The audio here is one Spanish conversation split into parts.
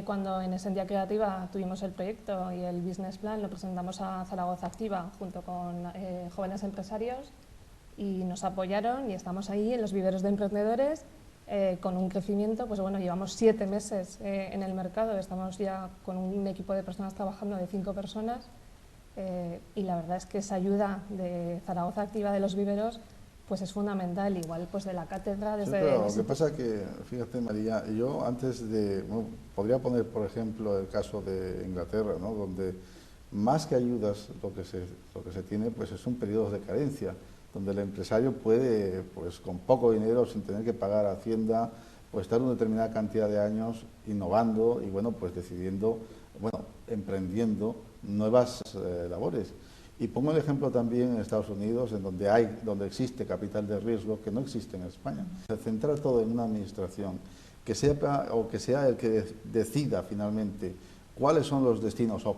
cuando en Esencia Creativa tuvimos el proyecto y el business plan, lo presentamos a Zaragoza Activa junto con jóvenes empresarios y nos apoyaron y estamos ahí en los viveros de emprendedores con un crecimiento, pues bueno, llevamos 7 meses en el mercado, estamos ya con un equipo de personas trabajando de 5 personas y la verdad es que esa ayuda de Zaragoza Activa de los viveros pues es fundamental, igual pues de la cátedra desde... Sí, pero lo que pasa es que, fíjate María, yo antes de, bueno, podría poner por ejemplo el caso de Inglaterra, ¿no? Donde más que ayudas lo que se tiene pues es un periodo de carencia, donde el empresario puede, pues con poco dinero, sin tener que pagar a Hacienda, pues estar una determinada cantidad de años innovando y bueno, pues decidiendo, bueno, emprendiendo nuevas labores. Y pongo el ejemplo también en Estados Unidos, en donde existe capital de riesgo que no existe en España. Centrar todo en una administración que sepa o que sea el que decida finalmente cuáles son los destinos o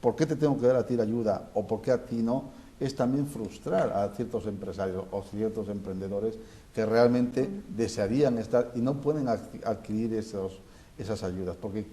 por qué te tengo que dar a ti la ayuda o por qué a ti no, es también frustrar a ciertos empresarios o ciertos emprendedores que realmente desearían estar y no pueden adquirir esas ayudas porque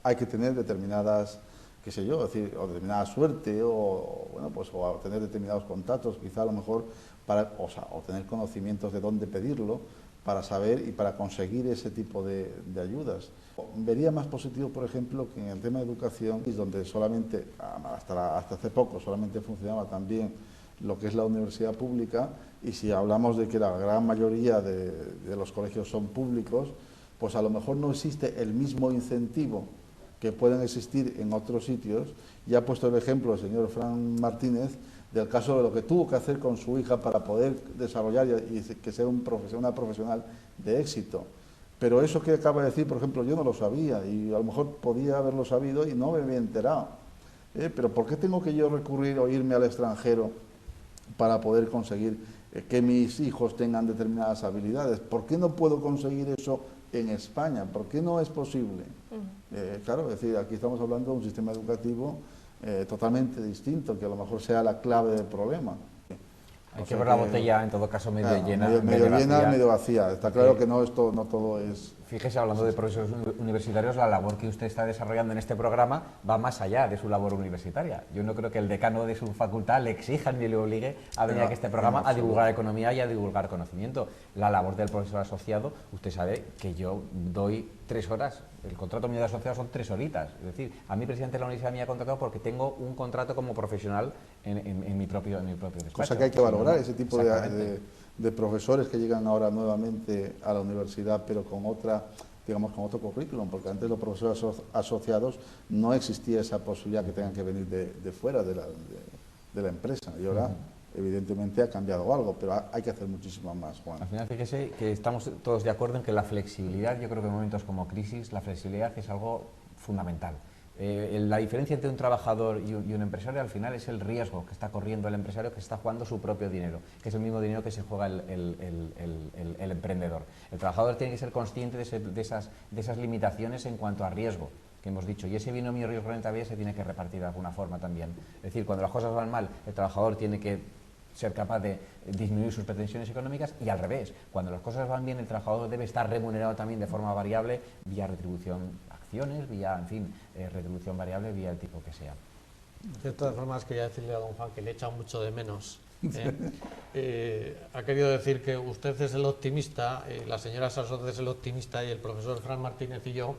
hay que tener determinadas, qué sé yo, es decir, o determinada suerte o bueno, pues o tener determinados contactos, quizá a lo mejor para o tener conocimientos de dónde pedirlo para saber y para conseguir ese tipo de ayudas. Vería más positivo, por ejemplo, que en el tema de educación, donde solamente, hasta hace poco, solamente funcionaba también lo que es la universidad pública, y si hablamos de que la gran mayoría de los colegios son públicos, pues a lo mejor no existe el mismo incentivo que pueden existir en otros sitios. Ya ha puesto el ejemplo el señor Fran Martínez del caso de lo que tuvo que hacer con su hija para poder desarrollar y que sea una profesional de éxito. Pero eso que acaba de decir, por ejemplo, yo no lo sabía y a lo mejor podía haberlo sabido y no me había enterado. Pero ¿por qué tengo que yo recurrir o irme al extranjero para poder conseguir que mis hijos tengan determinadas habilidades? ¿Por qué no puedo conseguir eso en España? ¿Por qué no es posible? Claro, es decir, aquí estamos hablando de un sistema educativo totalmente distinto, que a lo mejor sea la clave del problema. Hay que ver la botella, en todo caso, medio llena, medio llena, medio vacía. Está claro que no todo es... Fíjese, hablando de profesores universitarios, la labor que usted está desarrollando en este programa va más allá de su labor universitaria. Yo no creo que el decano de su facultad le exija ni le obligue a venir a este programa a divulgar economía y a divulgar conocimiento. La labor del profesor asociado, usted sabe que yo doy 3 horas. El contrato mío de asociado son 3 horitas. Es decir, a mí, presidente de la universidad, me ha contratado porque tengo un contrato como profesional en mi propio despacho. Cosa que hay que valorar, ese tipo de profesores que llegan ahora nuevamente a la universidad, pero con otra, digamos, con otro currículum, porque antes los profesores asociados no existía esa posibilidad que tengan que venir de fuera de la empresa. Y ahora, evidentemente, ha cambiado algo, pero hay que hacer muchísimo más, Juan. Al final, fíjese que estamos todos de acuerdo en que la flexibilidad, yo creo que en momentos como crisis, la flexibilidad es algo fundamental. La diferencia entre un trabajador y un empresario al final es el riesgo que está corriendo el empresario, que está jugando su propio dinero, que es el mismo dinero que se juega el emprendedor. El trabajador tiene que ser consciente de esas limitaciones en cuanto a riesgo que hemos dicho, y ese binomio riesgo-rentabilidad se tiene que repartir de alguna forma también. Es decir, cuando las cosas van mal, el trabajador tiene que ser capaz de disminuir sus pretensiones económicas, y al revés, cuando las cosas van bien, el trabajador debe estar remunerado también de forma variable vía retribución, vía, en fin, retribución variable, vía el tipo que sea. De todas formas, quería decirle a don Juan que le he echado mucho de menos. Ha querido decir que usted es el optimista, la señora Sarsot es el optimista y el profesor Fran Martínez y yo,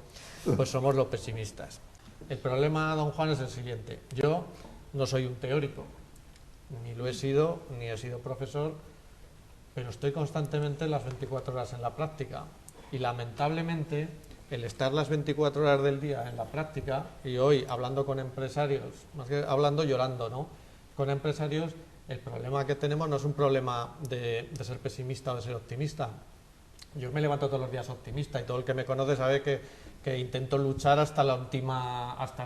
pues somos los pesimistas. El problema, don Juan, es el siguiente. Yo no soy un teórico, ni lo he sido, ni he sido profesor, pero estoy constantemente las 24 horas en la práctica. Y lamentablemente, el estar las 24 horas del día en la práctica, y hoy hablando con empresarios, más que hablando, llorando, ¿no? Con empresarios, el problema que tenemos no es un problema de ser pesimista o de ser optimista. Yo me levanto todos los días optimista y todo el que me conoce sabe que intento luchar hasta el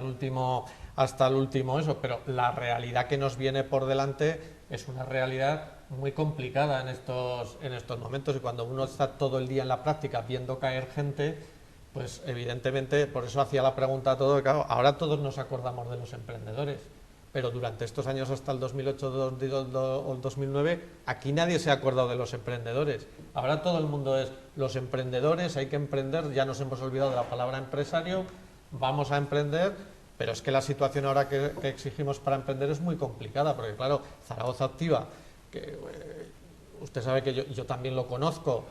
último eso, pero la realidad que nos viene por delante es una realidad muy complicada en estos momentos, y cuando uno está todo el día en la práctica viendo caer gente, pues evidentemente, por eso hacía la pregunta a todo, claro, ahora todos nos acordamos de los emprendedores, pero durante estos años hasta el 2008 o el 2009, aquí nadie se ha acordado de los emprendedores. Ahora todo el mundo es los emprendedores, hay que emprender, ya nos hemos olvidado de la palabra empresario, vamos a emprender, pero es que la situación ahora que exigimos para emprender es muy complicada, porque claro, Zaragoza Activa, que usted sabe que yo también lo conozco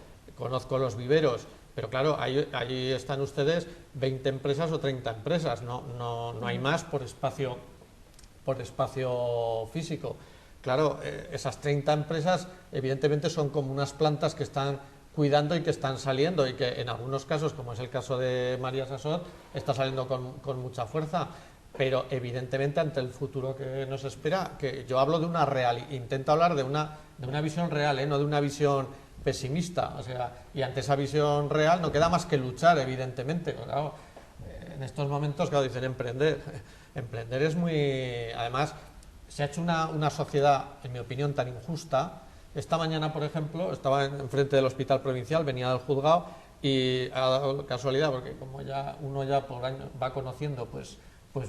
los viveros, pero claro, ahí están ustedes 20 empresas o 30 empresas, no hay más por espacio físico. Claro, esas 30 empresas evidentemente son como unas plantas que están cuidando y que están saliendo, y que en algunos casos, como es el caso de María Sassot, está saliendo con mucha fuerza, pero evidentemente ante el futuro que nos espera, que yo hablo de una real, intento hablar de una visión real, no de una visión pesimista, o sea, y ante esa visión real no queda más que luchar, evidentemente. Claro, en estos momentos, claro, dicen emprender es muy... Además, se ha hecho una sociedad, en mi opinión, tan injusta. Esta mañana, por ejemplo, estaba enfrente del hospital provincial, venía del juzgado, y ha dado casualidad, porque como uno ya por año va conociendo, pues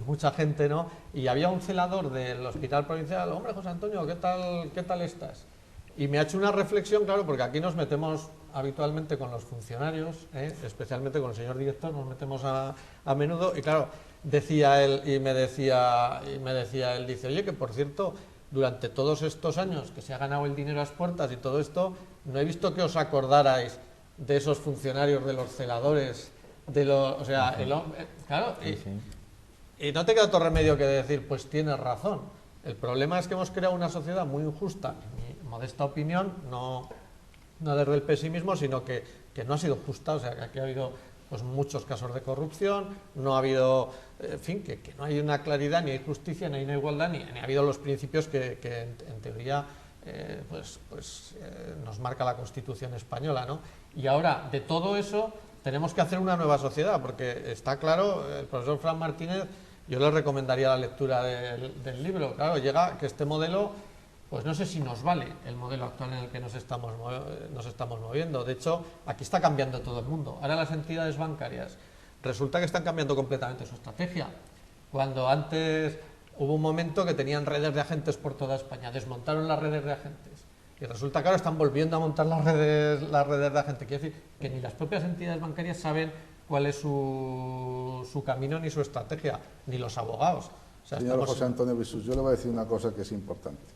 mucha gente, ¿no? Y había un celador del hospital provincial: hombre, José Antonio, ¿qué tal estás? Y me ha hecho una reflexión, claro, porque aquí nos metemos habitualmente con los funcionarios, especialmente con el señor director, nos metemos a menudo, y claro, decía él, y me decía él, dice: oye, que por cierto, durante todos estos años que se ha ganado el dinero a las puertas y todo esto, no he visto que os acordarais de esos funcionarios, de los celadores, o sea, claro, y no te queda otro remedio que decir, pues tienes razón. El problema es que hemos creado una sociedad muy injusta, en mi modesta opinión, no desde el pesimismo, sino que no ha sido justa. O sea, que aquí ha habido pues muchos casos de corrupción, no ha habido, en fin, que no hay una claridad, ni hay justicia, ni hay una igualdad, ni ha habido los principios que en teoría nos marca la Constitución española, ¿no? Y ahora, de todo eso, tenemos que hacer una nueva sociedad, porque está claro, el profesor Fran Martínez, yo le recomendaría la lectura del libro. Claro, llega que este modelo, pues no sé si nos vale el modelo actual en el que nos estamos moviendo. De hecho, aquí está cambiando todo el mundo. Ahora las entidades bancarias resulta que están cambiando completamente su estrategia. Cuando antes hubo un momento que tenían redes de agentes por toda España, desmontaron las redes de agentes. Y resulta que ahora están volviendo a montar las redes de agentes. Quiere decir que ni las propias entidades bancarias saben cuál es su camino ni su estrategia, ni los abogados. O sea, señor José Antonio Bisús, yo le voy a decir una cosa que es importante.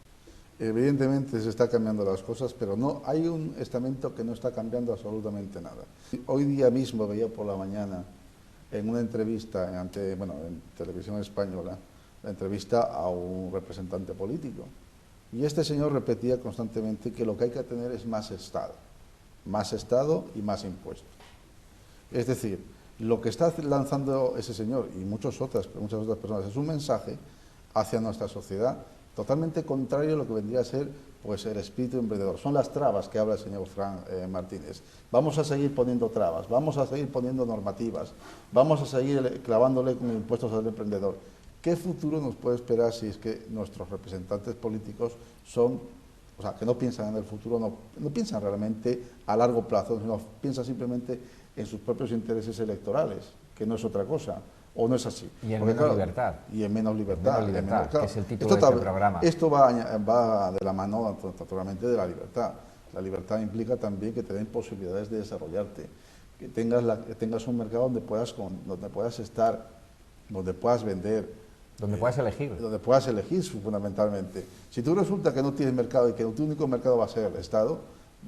Evidentemente se está cambiando las cosas, pero no hay un estamento que no está cambiando absolutamente nada. Hoy día mismo veía por la mañana en una entrevista en televisión española, la entrevista a un representante político. Y este señor repetía constantemente que lo que hay que tener es más Estado y más impuestos. Es decir, lo que está lanzando ese señor y muchas otras personas es un mensaje hacia nuestra sociedad totalmente contrario a lo que vendría a ser pues el espíritu emprendedor. Son las trabas que habla el señor Fran Martínez. Vamos a seguir poniendo trabas, vamos a seguir poniendo normativas, vamos a seguir clavándole con impuestos al emprendedor. ¿Qué futuro nos puede esperar si es que nuestros representantes políticos que no piensan en el futuro, no piensan realmente a largo plazo, sino piensan simplemente en sus propios intereses electorales, que no es otra cosa, o no es así? Y en menos libertad. Y en menos libertad. Que es el título de este programa. Esto va de la mano naturalmente de la libertad. La libertad implica también que te den posibilidades de desarrollarte, que tengas un mercado donde puedas estar, donde puedas vender, donde puedas elegir. Donde puedas elegir, fundamentalmente. Si tú resulta que no tienes mercado y que tu único mercado va a ser el Estado,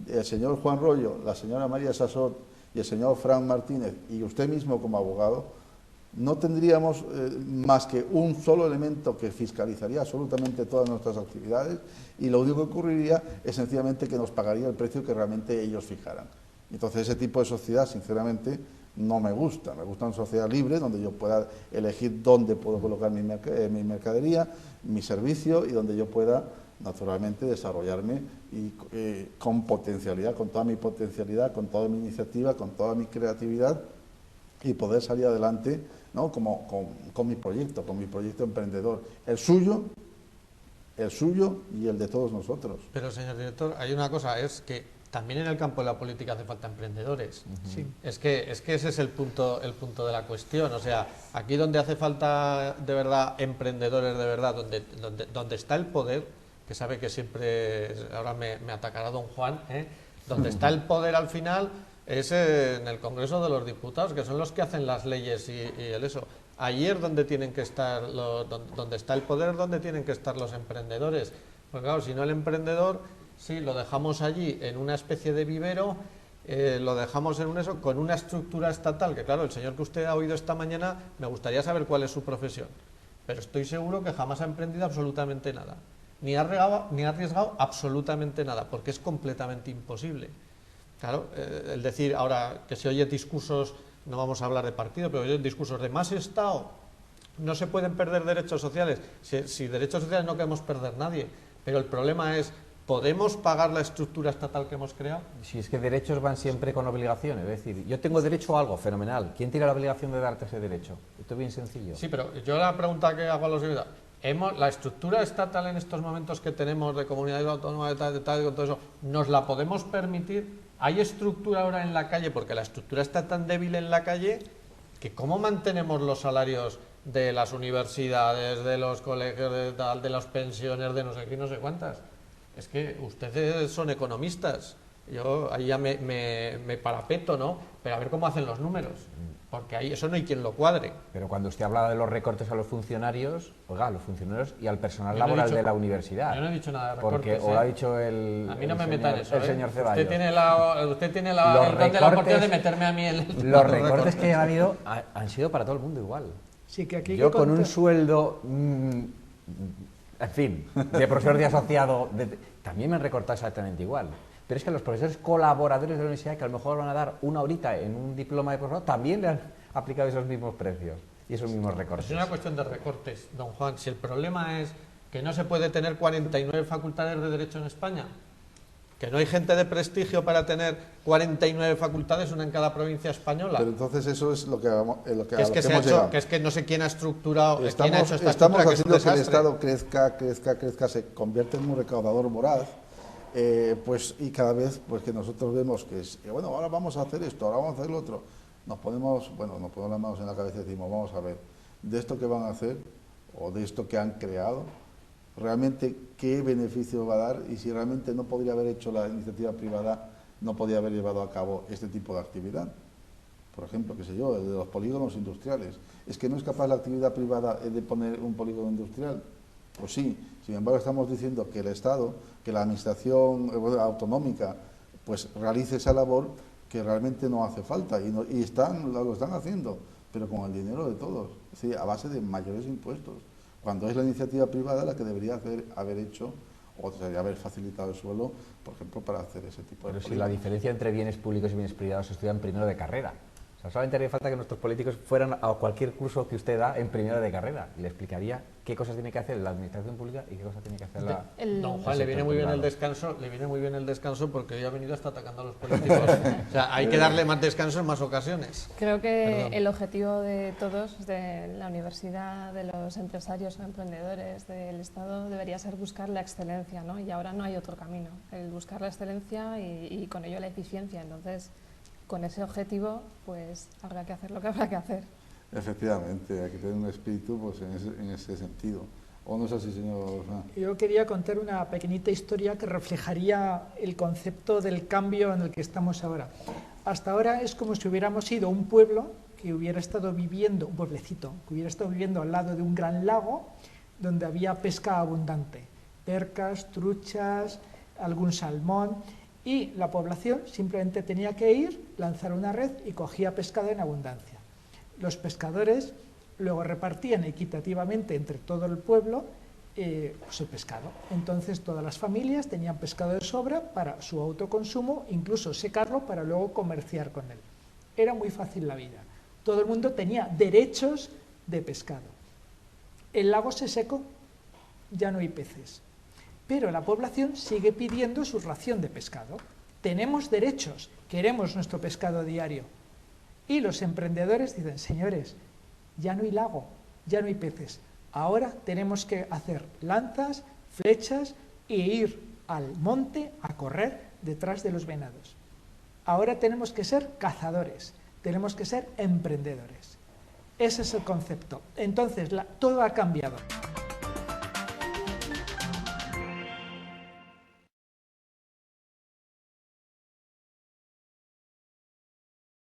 el señor Juan Rollo, la señora María Sassot y el señor Fran Martínez y usted mismo como abogado, no tendríamos más que un solo elemento que fiscalizaría absolutamente todas nuestras actividades, y lo único que ocurriría es sencillamente que nos pagaría el precio que realmente ellos fijaran. Entonces ese tipo de sociedad, sinceramente, no me gusta. Me gusta una sociedad libre donde yo pueda elegir dónde puedo colocar mi mercadería, mi servicio, y donde yo pueda naturalmente desarrollarme con potencialidad, con toda mi potencialidad, con toda mi iniciativa, con toda mi creatividad, y poder salir adelante, ¿no? con mi proyecto emprendedor, el suyo y el de todos nosotros. Pero, señor director, hay una cosa, es que también en el campo de la política hace falta emprendedores. Sí. Es que ese es el punto de la cuestión. O sea, aquí donde hace falta de verdad emprendedores de verdad, donde está el poder, que sabe que siempre, ahora me atacará don Juan, donde está el poder al final, es en el Congreso de los Diputados, que son los que hacen las leyes y el eso. Ayer donde tienen que estar, donde está el poder, donde tienen que estar los emprendedores. Porque claro, si no el emprendedor, sí, lo dejamos allí en una especie de vivero, lo dejamos en eso, con una estructura estatal, que claro, el señor que usted ha oído esta mañana, me gustaría saber cuál es su profesión, pero estoy seguro que jamás ha emprendido absolutamente nada, ni ha arriesgado absolutamente nada, porque es completamente imposible. Claro, el decir ahora que se oye discursos, no vamos a hablar de partido, pero oye discursos de más Estado, no se pueden perder derechos sociales, si derechos sociales no queremos perder nadie, pero el problema es, ¿podemos pagar la estructura estatal que hemos creado? Si es que derechos van siempre con obligaciones, es decir, yo tengo derecho a algo, fenomenal, ¿quién tiene la obligación de darte ese derecho? Esto es bien sencillo. Sí, pero yo la pregunta que hago a los invitados, la estructura estatal en estos momentos que tenemos de comunidades autónomas, de tal, todo eso, ¿nos la podemos permitir? ¿Hay estructura ahora en la calle? Porque la estructura está tan débil en la calle que ¿cómo mantenemos los salarios de las universidades, de los colegios, de las pensiones, de no sé qué, no sé cuántas? Es que ustedes son economistas, yo ahí ya me parapeto, ¿no? Pero a ver cómo hacen los números, porque ahí eso no hay quien lo cuadre. Pero cuando usted habla de los recortes a los funcionarios, oiga, a los funcionarios y al personal laboral de la universidad. Yo no he dicho nada de recortes. Porque o lo ha dicho el a mí no me metan eso, el señor Ceballos. Usted tiene la oportunidad de meterme a mí en los recortes que han habido han sido para todo el mundo igual. Sí, que aquí yo con un sueldo, en fin, de profesor de asociado, también me han recortado exactamente igual. Pero es que a los profesores colaboradores de la universidad, que a lo mejor van a dar una horita en un diploma de profesor, también le han aplicado esos mismos precios y esos mismos recortes. Es una cuestión de recortes, don Juan. Si el problema es que no se puede tener 49 facultades de Derecho en España, que no hay gente de prestigio para tener 49 facultades, una en cada provincia española. Pero entonces eso es lo que hemos llegado. Que es que no sé quién ha estructurado, quién ha hecho esta estamos estructura, haciendo que el Estado crezca, se convierte en un recaudador voraz, pues y cada vez pues que nosotros vemos que bueno, ahora vamos a hacer esto, ahora vamos a hacer lo otro, nos ponemos las manos en la cabeza y decimos, vamos a ver, de esto que van a hacer o de esto que han creado, realmente qué beneficio va a dar, y si realmente no podría haber hecho la iniciativa privada, no podría haber llevado a cabo este tipo de actividad. Por ejemplo, qué sé yo, el de los polígonos industriales. ¿Es que no es capaz la actividad privada de poner un polígono industrial? Pues sí, sin embargo estamos diciendo que el Estado, que la administración autonómica, pues realice esa labor que realmente no hace falta, y lo están haciendo, pero con el dinero de todos, es decir, a base de mayores impuestos, cuando es la iniciativa privada la que debería haber hecho, o sea, haber facilitado el suelo, por ejemplo, para hacer ese tipo de... Pero si la diferencia entre bienes públicos y bienes privados se estudia en primero de carrera. O sea, solamente haría falta que nuestros políticos fueran a cualquier curso que usted da en primero de carrera y le explicaría qué cosas tiene que hacer la administración pública y qué cosas tiene que hacer Don Juan, le viene muy bien el descanso, porque hoy ha venido hasta atacando a los políticos. O sea, hay que darle más descanso en más ocasiones. Creo que el objetivo de todos, de la universidad, de los empresarios o emprendedores, del Estado, debería ser buscar la excelencia, ¿no? Y ahora no hay otro camino, el buscar la excelencia y con ello la eficiencia. Entonces, con ese objetivo, pues habrá que hacer lo que habrá que hacer. Efectivamente, hay que tener un espíritu pues, en ese sentido. ¿O no es así, señor? Yo quería contar una pequeñita historia que reflejaría el concepto del cambio en el que estamos ahora. Hasta ahora es como si hubiéramos ido a un pueblo que hubiera estado viviendo, un pueblecito, que hubiera estado viviendo al lado de un gran lago donde había pesca abundante, percas, truchas, algún salmón, y la población simplemente tenía que ir, lanzar una red y cogía pescado en abundancia. Los pescadores luego repartían equitativamente entre todo el pueblo su pescado. Entonces todas las familias tenían pescado de sobra para su autoconsumo, incluso secarlo para luego comerciar con él. Era muy fácil la vida. Todo el mundo tenía derechos de pescado. El lago se secó, ya no hay peces. Pero la población sigue pidiendo su ración de pescado. Tenemos derechos, queremos nuestro pescado diario. Y los emprendedores dicen, señores, ya no hay lago, ya no hay peces. Ahora tenemos que hacer lanzas, flechas e ir al monte a correr detrás de los venados. Ahora tenemos que ser cazadores, tenemos que ser emprendedores. Ese es el concepto. Entonces, todo ha cambiado.